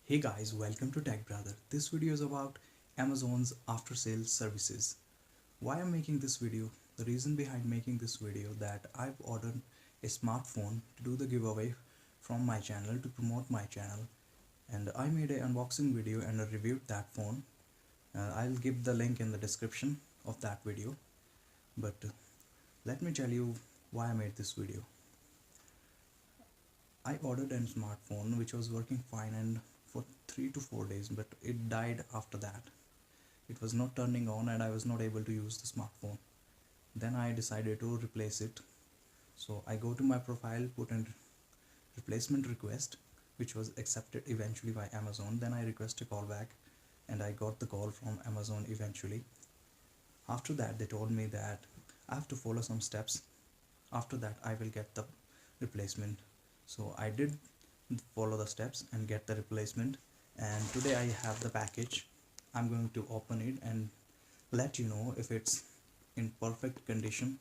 Hey guys, welcome to Tech Brother. This video is about Amazon's after sales services. Why I'm making this video? The reason behind making this video that I've ordered a smartphone to do the giveaway from my channel to promote my channel, and I made an unboxing video and I reviewed that phone. I'll give the link in the description of that video. But let me tell you why I made this video. I ordered a smartphone which was working fine and for 3 to 4 days, but it died after that. It was not turning on and I was not able to use the smartphone. Then I decided to replace it. So I go to my profile, put in replacement request, which was accepted eventually by Amazon. Then I request a call back and I got the call from Amazon eventually. After that they told me that I have to follow some steps. After that I will get the replacement. So I did follow the steps and get the replacement, and today I have the package. I'm going to open it and let you know if it's in perfect condition.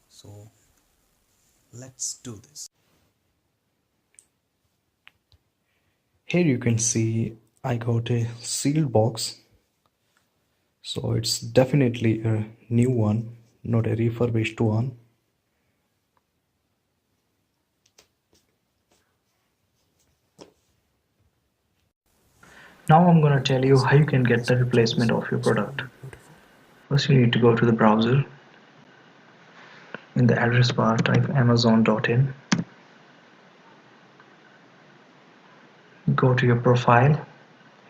So let's do this. Here you can see I got a sealed box, so it's definitely a new one, not a refurbished one. Now I'm gonna tell you how you can get the replacement of your product. First you need to go to the browser. In the address bar type amazon.in. Go to your profile.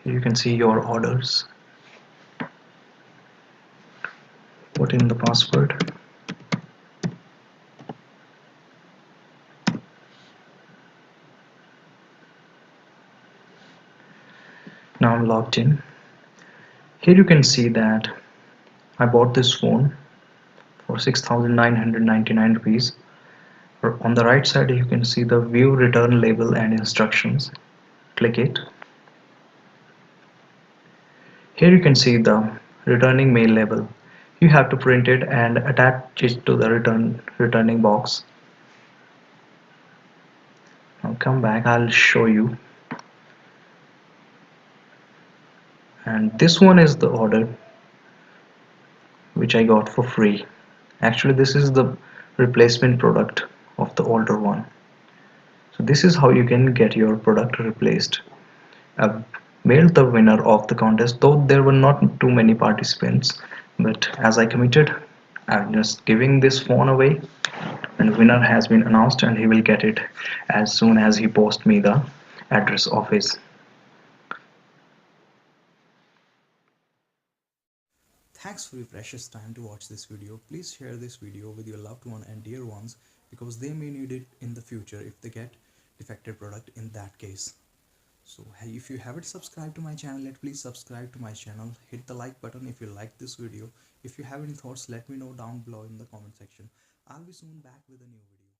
Here you can see your orders. Put in the password. Now I'm logged in. Here you can see that I bought this phone for 6,999 rupees. On the right side you can see the view return label and instructions. Click it. Here you can see the returning mail label. You have to print it and attach it to the returning box. Now come back, I'll show you. And this one is the order which I got for free. Actually this is the replacement product of the older one. So this is how you can get your product replaced. I've mailed the winner of the contest, though there were not too many participants, but as I committed, I'm just giving this phone away, and winner has been announced and he will get it as soon as he posts me the address of his. Thanks for your precious time to watch this video. Please share this video with your loved one and dear ones because they may need it in the future if they get defective product in that case. So hey, if you haven't subscribed to my channel, please subscribe to my channel. Hit the like button if you like this video. If you have any thoughts, let me know down below in the comment section. I'll be soon back with a new video.